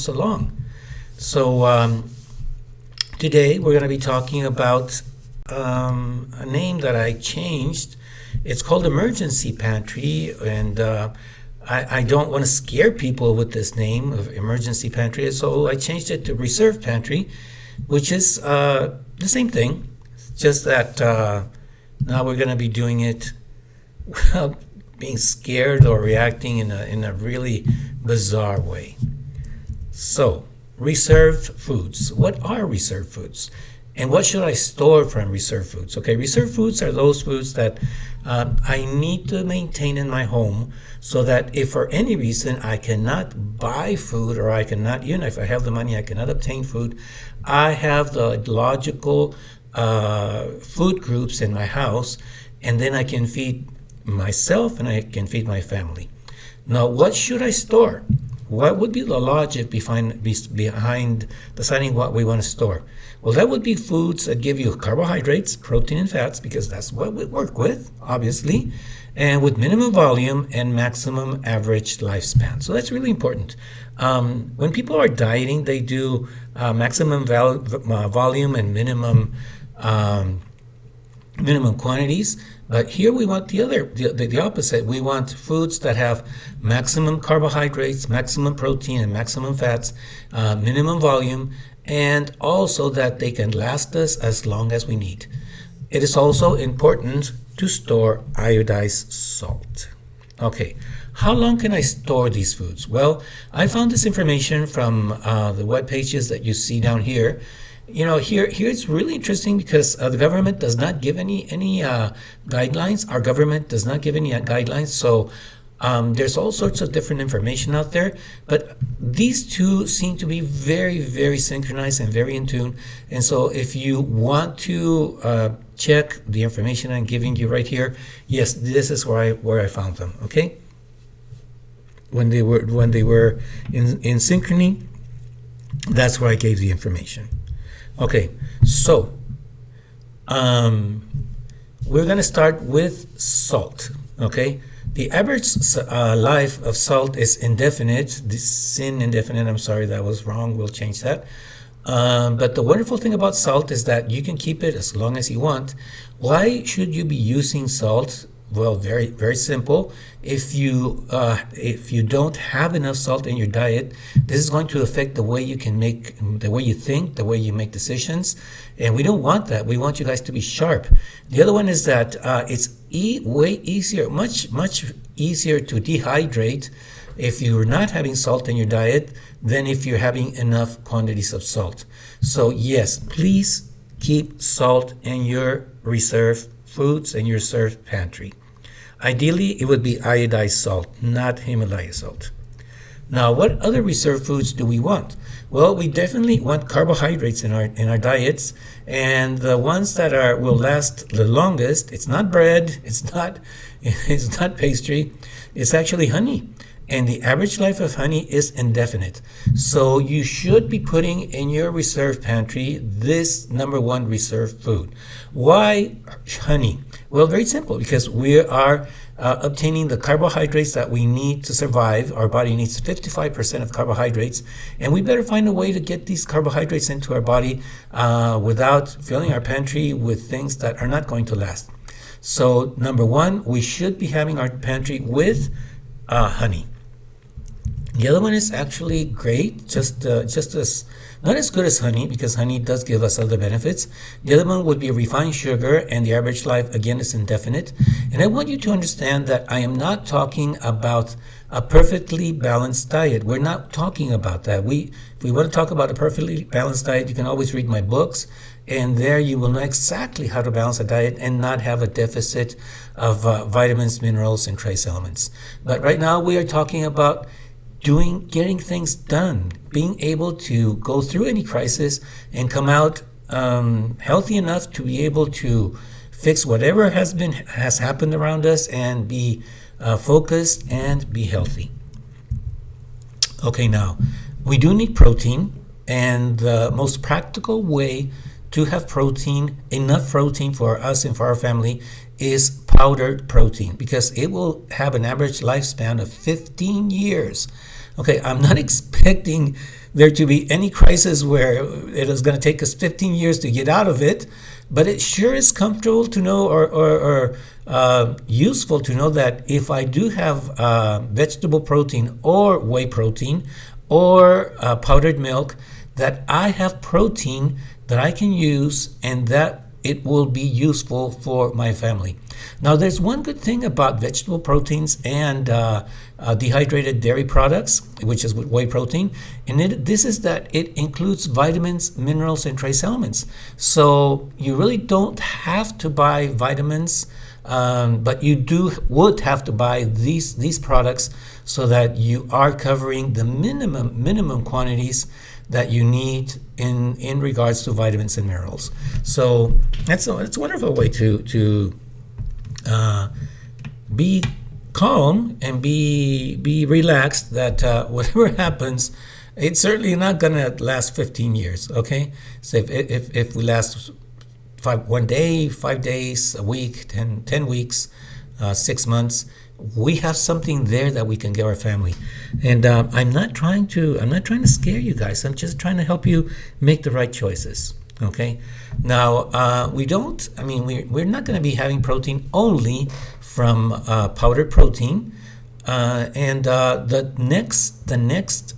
along. So today we're going to be talking about a name that I changed. It's called Emergency Pantry, and I don't want to scare people with this name of Emergency Pantry, so I changed it to Reserve Pantry, which is the same thing, just that now we're going to be doing it without being scared or reacting in a really bizarre way. So, reserved foods. What are reserved foods? And what should I store from reserved foods? Okay, reserved foods are those foods that I need to maintain in my home so that if for any reason I cannot buy food, or I cannot, even if I have the money, I cannot obtain food, I have the logical food groups in my house, and then I can feed myself and I can feed my family. Now, what should I store? What would be the logic behind deciding what we want to store? Well, that would be foods that give you carbohydrates, protein, and fats, because that's what we work with, obviously, and with minimum volume and maximum average lifespan. So that's really important. When people are dieting, they do maximum volume and minimum quantities. But here we want the opposite. We want foods that have maximum carbohydrates, maximum protein, and maximum fats, minimum volume, and also that they can last us as long as we need. It is also important to store iodized salt. Okay, how long can I store these foods? Well, I found this information from the web pages that you see down here. You know, here it's really interesting because the government does not give any guidelines. Our government does not give any guidelines. So there's all sorts of different information out there. But these two seem to be very, very synchronized and very in tune. And so if you want to check the information I'm giving you right here, yes, this is where I found them. Okay, when they were in synchrony, that's where I gave the information. Okay, so we're going to start with salt. Okay, the average life of salt is indefinite. This indefinite. I'm sorry, that was wrong. We'll change that. But the wonderful thing about salt is that you can keep it as long as you want. Why should you be using salt? Well, very, very simple. If you don't have enough salt in your diet, this is going to affect the way you think, the way you make decisions, and we don't want that. We want you guys to be sharp. The other one is that it's way easier, much easier to dehydrate if you're not having salt in your diet than if you're having enough quantities of salt. So yes, please keep salt in your reserve foods and your reserve pantry. Ideally, it would be iodized salt, not Himalaya salt. Now, what other reserve foods do we want? Well, we definitely want carbohydrates in our diets, and the ones that will last the longest. It's not bread, it's not pastry, it's actually honey. And the average life of honey is indefinite. So you should be putting in your reserve pantry this number one reserve food. Why honey? Well, very simple, because we are obtaining the carbohydrates that we need to survive. Our body needs 55% of carbohydrates, and we better find a way to get these carbohydrates into our body without filling our pantry with things that are not going to last. So number one, we should be having our pantry with honey. The other one is actually great, just as not as good as honey, because honey does give us other benefits. The other one would be refined sugar, and the average life again is indefinite. And I want you to understand that I am not talking about a perfectly balanced diet. We're not talking about that. If we want to talk about a perfectly balanced diet, you can always read my books, and there you will know exactly how to balance a diet and not have a deficit of vitamins, minerals, and trace elements. But right now we are talking about getting things done, being able to go through any crisis and come out healthy enough to be able to fix whatever has happened around us and be focused and be healthy. Okay, now we do need protein, and the most practical way to have protein, enough protein for us and for our family, is powdered protein, because it will have an average lifespan of 15 years. Okay, I'm not expecting there to be any crisis where it is going to take us 15 years to get out of it, but it sure is comfortable to know, or useful to know, that if I do have vegetable protein or whey protein or powdered milk, that I have protein that I can use and that it will be useful for my family. Now, there's one good thing about vegetable proteins and dehydrated dairy products, which is whey protein, and this is that it includes vitamins, minerals, and trace elements. So you really don't have to buy vitamins, but you would have to buy these products so that you are covering the minimum quantities that you need in regards to vitamins and minerals. So it's a wonderful way to be calm and be relaxed that whatever happens, it's certainly not going to last 15 years. Okay, so if we last 1 day, 5 days, a week, 10 weeks, 6 months, we have something there that we can give our family. And I'm not trying to scare you guys. I'm just trying to help you make the right choices. Okay. Now we're not going to be having protein only from powdered protein, and the next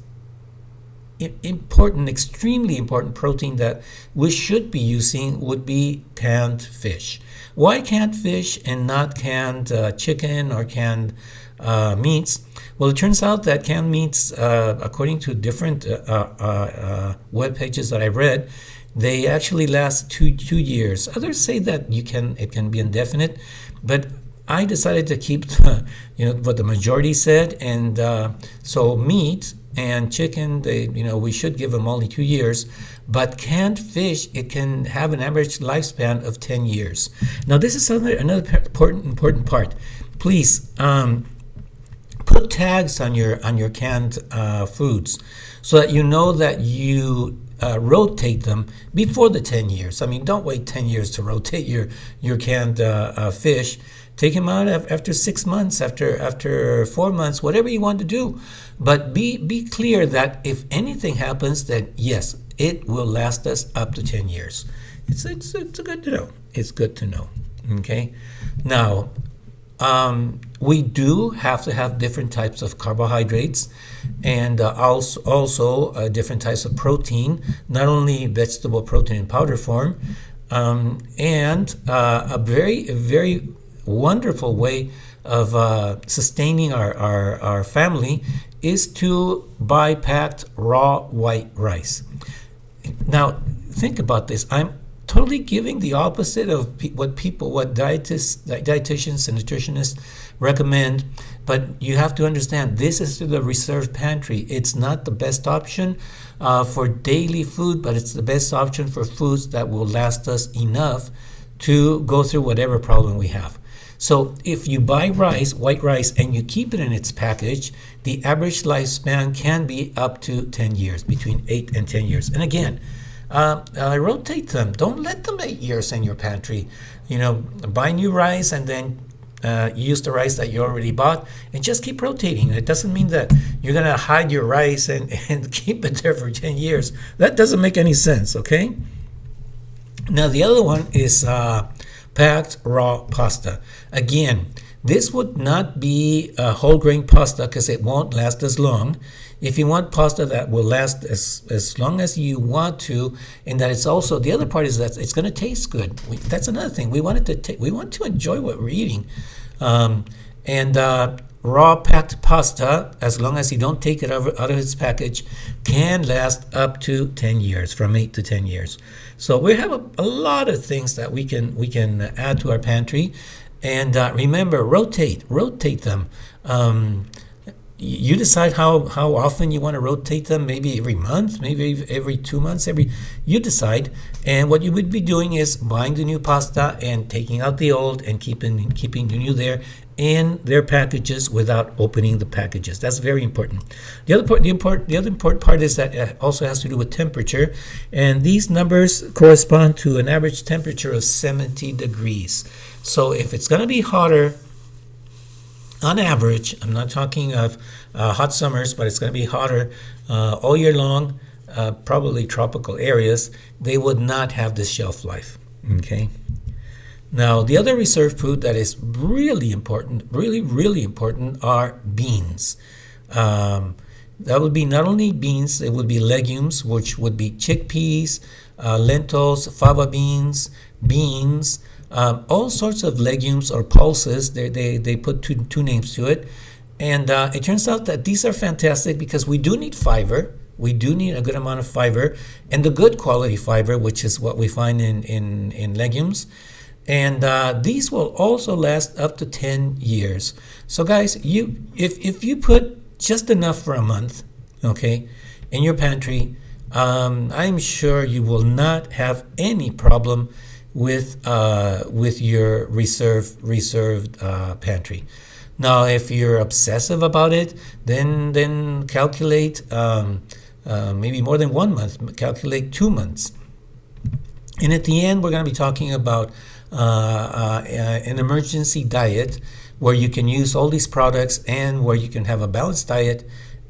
extremely important protein that we should be using would be canned fish. Why canned fish and not canned chicken or canned meats? Well, it turns out that canned meats, according to different web pages that I read, they actually last two years. Others say that it can be indefinite, but I decided to keep what the majority said, and so meat and chicken, we should give them only 2 years, but canned fish, it can have an average lifespan of 10 years. Now, this is another important part. Please put tags on your canned foods so that you know that you rotate them before the 10 years. I mean, don't wait 10 years to rotate your canned fish. Take them out after 6 months, after 4 months, whatever you want to do. But be clear that if anything happens, that yes, it will last us up to 10 years. It's good to know. It's good to know. Okay. Now, we do have to have different types of carbohydrates, and also different types of protein, not only vegetable protein in powder form, and a very wonderful way of sustaining our family is to buy packed raw white rice. Now, think about this. I'm totally giving the opposite of what dietitians and nutritionists recommend, but you have to understand this is the reserve pantry. It's not the best option for daily food, but it's the best option for foods that will last us enough to go through whatever problem we have. So if you buy white rice, and you keep it in its package, the average lifespan can be up to 10 years, between 8 and 10 years. And again, rotate them. Don't let them 8 years in your pantry. Buy new rice and then use the rice that you already bought, and just keep rotating. It doesn't mean that you're going to hide your rice and keep it there for 10 years. That doesn't make any sense, okay? Now, the other one is packed raw pasta. Again, this would not be a whole grain pasta because it won't last as long. If you want pasta that will last as long as you want to, and that it's also, the other part is that it's going to taste good. That's another thing. We want to enjoy what we're eating. And raw packed pasta, as long as you don't take it out of its package, can last up to 10 years, from 8 to 10 years. So we have a lot of things that we can add to our pantry. And remember, rotate them. You decide how often you want to rotate them. Maybe every month, maybe every 2 months. You decide. And what you would be doing is buying the new pasta and taking out the old and keeping the new there in their packages without opening the packages. That's very important. The other important part is that it also has to do with temperature, and these numbers correspond to an average temperature of 70 degrees. So if it's going to be hotter On average, I'm not talking of hot summers, but it's going to be hotter all year long, probably tropical areas, they would not have this shelf life. Okay. Now, the other reserve food that is really important, really, really important, are beans. That would be not only beans, it would be legumes, which would be chickpeas, lentils, fava beans, all sorts of legumes or pulses. They put two names to it. And it turns out that these are fantastic because we do need fiber. We do need a good amount of fiber, and the good quality fiber, which is what we find in legumes. And these will also last up to 10 years. So guys, if you put just enough for a month, okay, in your pantry, I'm sure you will not have any problem with your reserved pantry. Now, if you're obsessive about it, then calculate maybe more than 1 month. Calculate 2 months. And at the end, we're going to be talking about an emergency diet where you can use all these products and where you can have a balanced diet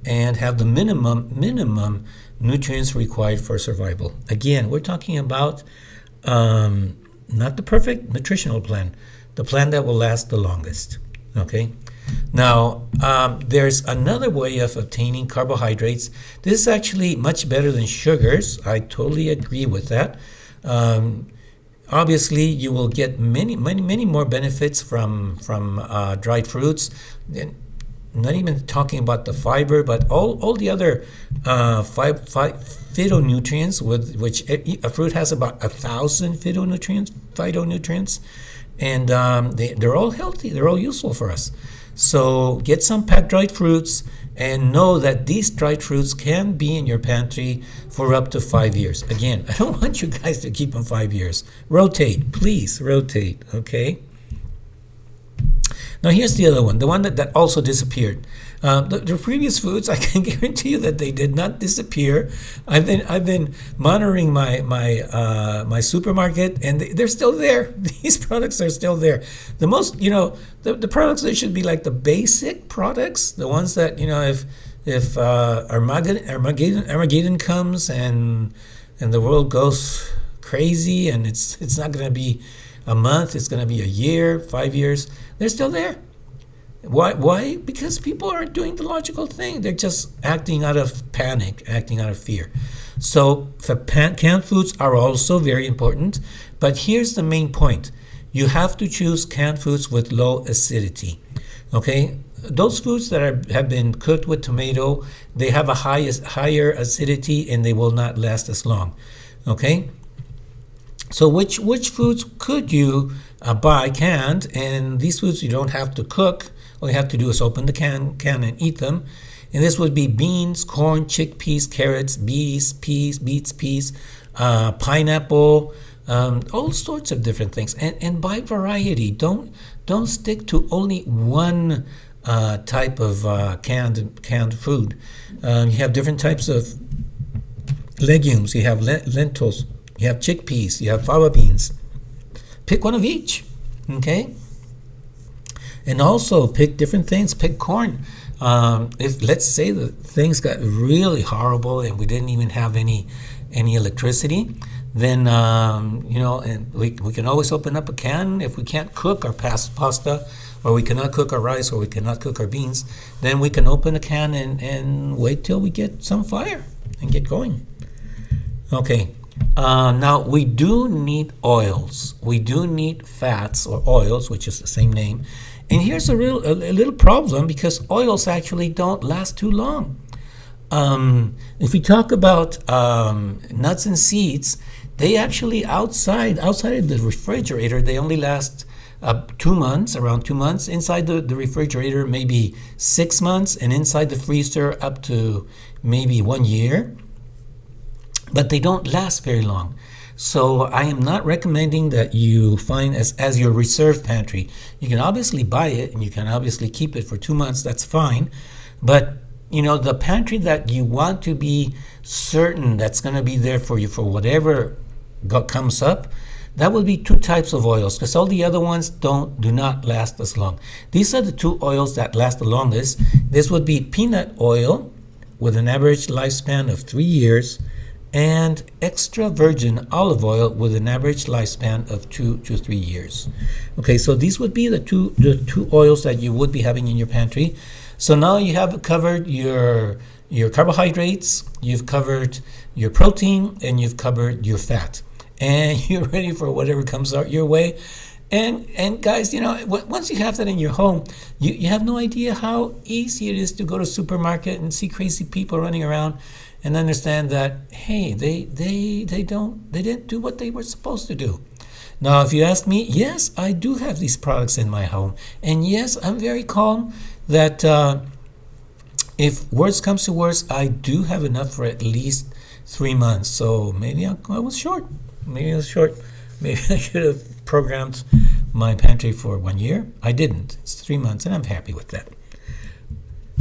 and have the minimum nutrients required for survival. Again, we're talking about not the perfect nutritional plan, the plan that will last the longest. Okay. Now, there's another way of obtaining carbohydrates. This is actually much better than sugars. I totally agree with that. Obviously, you will get many more benefits from dried fruits. Not even talking about the fiber, but all the other phytonutrients, with which a fruit has about 1,000 phytonutrients, and they're all healthy. They're all useful for us. So get some packed dried fruits, and know that these dried fruits can be in your pantry for up to 5 years. Again, I don't want you guys to keep them 5 years. Rotate, please rotate, okay? Now here's the other one, the one that also disappeared. The previous foods, I can guarantee you that they did not disappear. I've been monitoring my supermarket, and they're still there. These products are still there. The most, the products that should be like the basic products, the ones that, if Armageddon comes and the world goes crazy, and it's not going to be a month, it's going to be a year, 5 years, they're still there. Why? Because people aren't doing the logical thing. They're just acting out of panic, acting out of fear. So canned foods are also very important. But here's the main point. You have to choose canned foods with low acidity. Okay? Those foods that have been cooked with tomato, they have a higher acidity, and they will not last as long. Okay? So which foods could you buy canned? And these foods you don't have to cook. All you have to do is open the can and eat them. And this would be beans, corn, chickpeas, carrots, beets, pineapple, all sorts of different things. And buy variety. Don't stick to only one type of canned food. You have different types of legumes. You have lentils. You have chickpeas. You have fava beans. Pick one of each. Okay. And also pick different things. Pick corn. If let's say the things got really horrible and we didn't even have any electricity, then and we can always open up a can. If we can't cook our pasta, or we cannot cook our rice, or we cannot cook our beans, then we can open a can and wait till we get some fire and get going. Okay. Now we do need oils. We do need fats or oils, which is the same name. And here's a little problem, because oils actually don't last too long. If we talk about nuts and seeds, they actually outside of the refrigerator, they only last 2 months, around 2 months. Inside the refrigerator, maybe 6 months, and inside the freezer up to maybe 1 year. But they don't last very long. So I am not recommending that you find as your reserve pantry. You can obviously buy it, and you can obviously keep it for 2 months. That's fine. But the pantry that you want to be certain that's going to be there for you for whatever comes up, That would be two types of oils, because all the other ones do not last as long. These are the two oils that last the longest. This would be peanut oil with an average lifespan of 3 years, and extra virgin olive oil with an average lifespan of 2 to 3 years. Okay, so these would be the two oils that you would be having in your pantry. So now you have covered your carbohydrates, you've covered your protein, and you've covered your fat, and you're ready for whatever comes out your way. And guys, once you have that in your home, you have no idea how easy it is to go to supermarket and see crazy people running around and understand that, hey, they didn't do what they were supposed to do. Now, if you ask me, yes, I do have these products in my home, and yes, I'm very calm that if worse comes to worse, I do have enough for at least 3 months. So maybe I was short. Maybe I should have programmed my pantry for 1 year. I didn't. It's 3 months, and I'm happy with that.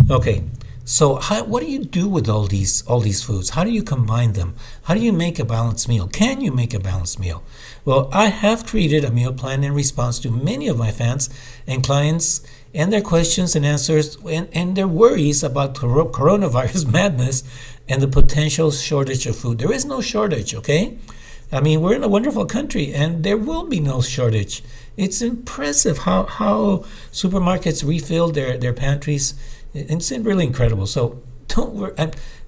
Okay, so what do you do with all these foods? How do you combine them? How do you make a balanced meal? Can you make a balanced meal? Well, I have created a meal plan in response to many of my fans and clients and their questions and answers and their worries about coronavirus madness and the potential shortage of food. There is no shortage, okay? I mean, we're in a wonderful country, and there will be no shortage. It's impressive how supermarkets refill their pantries. It's really incredible. So don't worry,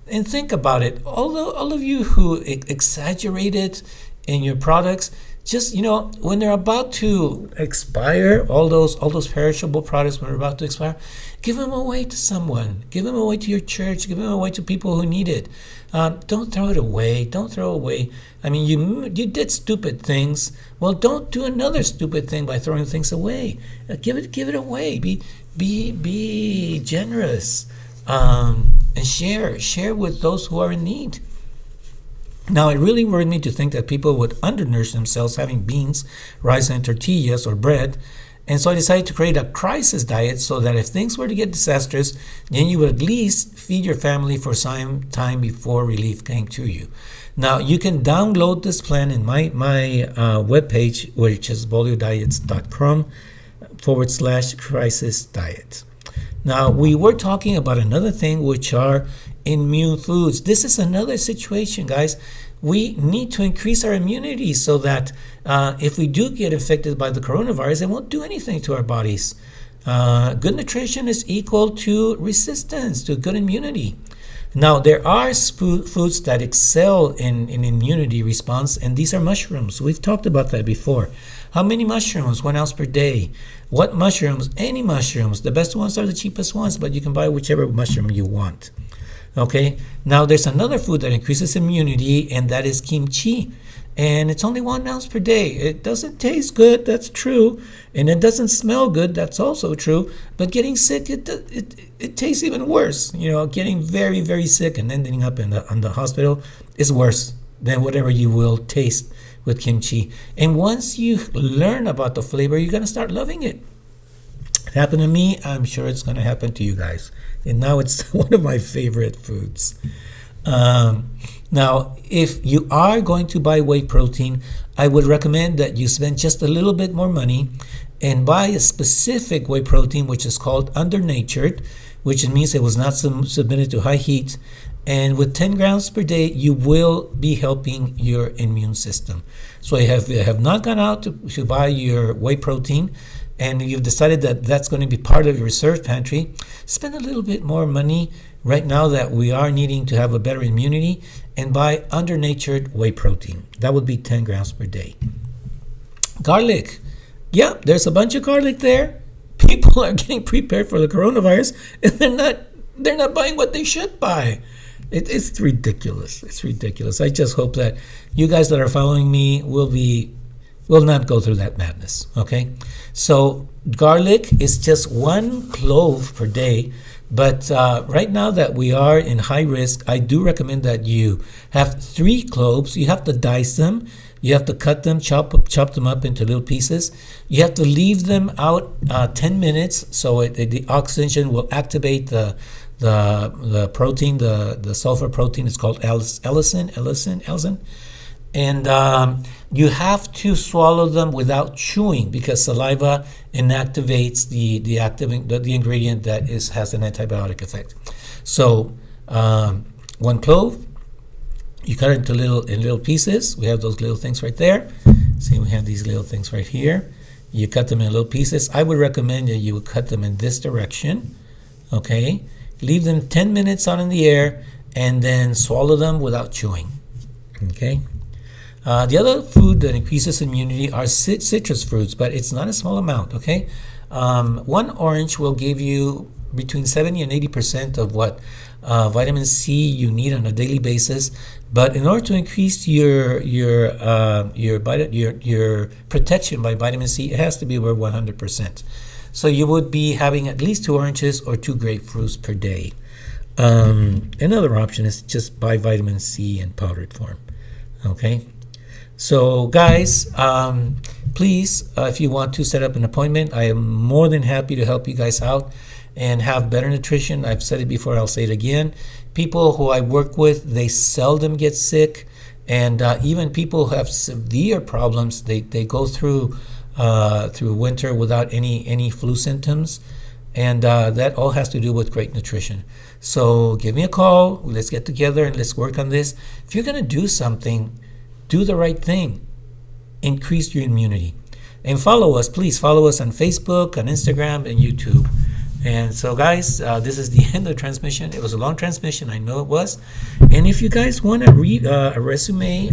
and think about it. All of you who exaggerated in your products, just when they're about to expire, all those perishable products when they're about to expire, give them away to someone. Give them away to your church. Give them away to people who need it. Don't throw it away. Don't throw away. I mean, you did stupid things. Well, don't do another stupid thing by throwing things away. Give it away. Be generous, and share with those who are in need. Now, it really worried me to think that people would undernourish themselves having beans, rice, and tortillas or bread. And so I decided to create a crisis diet so that if things were to get disastrous, then you would at least feed your family for some time before relief came to you. Now, you can download this plan in my webpage, which is boliodiets.com/crisis diet. Now, we were talking about another thing, which are immune foods. This is another situation, guys. We need to increase our immunity so that if we do get infected by the coronavirus, it won't do anything to our bodies. Good nutrition is equal to resistance, to good immunity. Now, there are foods that excel in immunity response, and these are mushrooms. We've talked about that before. How many mushrooms? 1 ounce per day. What mushrooms? Any mushrooms. The best ones are the cheapest ones, but you can buy whichever mushroom you want. Okay, now there's another food that increases immunity, and that is kimchi. And it's only 1 ounce per day. It doesn't taste good, that's true. And it doesn't smell good, that's also true. But getting sick, it tastes even worse. Getting very, very sick and ending up in the hospital is worse than whatever you will taste with kimchi. And once you learn about the flavor, you're going to start loving it. It happened to me. I'm sure it's going to happen to you guys. And now it's one of my favorite foods. Now, if you are going to buy whey protein, I would recommend that you spend just a little bit more money and buy a specific whey protein, which is called undernatured, which means it was not submitted to high heat. And with 10 grams per day, you will be helping your immune system. So if you have not gone out to buy your whey protein, and you've decided that that's going to be part of your reserve pantry, spend a little bit more money right now that we are needing to have a better immunity and buy undernatured whey protein. That would be 10 grams per day. Garlic. Yeah, there's a bunch of garlic there. People are getting prepared for the coronavirus, and they're not buying what they should buy. It's ridiculous. It's ridiculous. I just hope that you guys that are following me will not go through that madness, okay? So garlic is just 1 clove per day, but right now that we are in high risk, I do recommend that you have 3 cloves. You have to dice them. You have to cut them, chop them up into little pieces. You have to leave them out 10 minutes so the oxygen will activate the protein, the sulfur protein. It's called allicin. And you have to swallow them without chewing because saliva inactivates the ingredient that has an antibiotic effect. So 1 clove, you cut it into little pieces. We have those little things right there. See, we have these little things right here. You cut them in little pieces. I would recommend that you would cut them in this direction. Okay, leave them 10 minutes out in the air, and then swallow them without chewing. Okay. The other food that increases immunity are citrus fruits, but it's not a small amount. Okay, 1 orange will give you between 70 and 80% of what vitamin C you need on a daily basis. But in order to increase your protection by vitamin C, it has to be over 100%. So you would be having at least 2 oranges or 2 grapefruits per day. Another option is just buy vitamin C in powdered form. Okay. So guys, please, if you want to set up an appointment, I am more than happy to help you guys out and have better nutrition. I've said it before, I'll say it again. People who I work with, they seldom get sick, and even people who have severe problems, they go through winter without any flu symptoms, and that all has to do with great nutrition. So give me a call. Let's get together and let's work on this. If you're going to do something, do the right thing. Increase your immunity. And follow us, please follow us on Facebook, on Instagram, and YouTube. And so guys, this is the end of the transmission. It was a long transmission, I know it was. And if you guys want to read a resume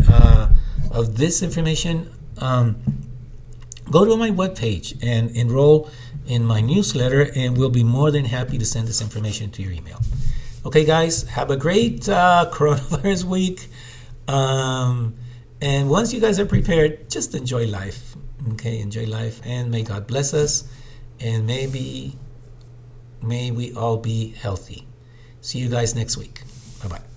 of this information, go to my webpage and enroll in my newsletter, and we'll be more than happy to send this information to your email. Okay guys, have a great coronavirus week. And once you guys are prepared, just enjoy life. Okay, enjoy life, and may God bless us, and may we all be healthy. See you guys next week. Bye-bye.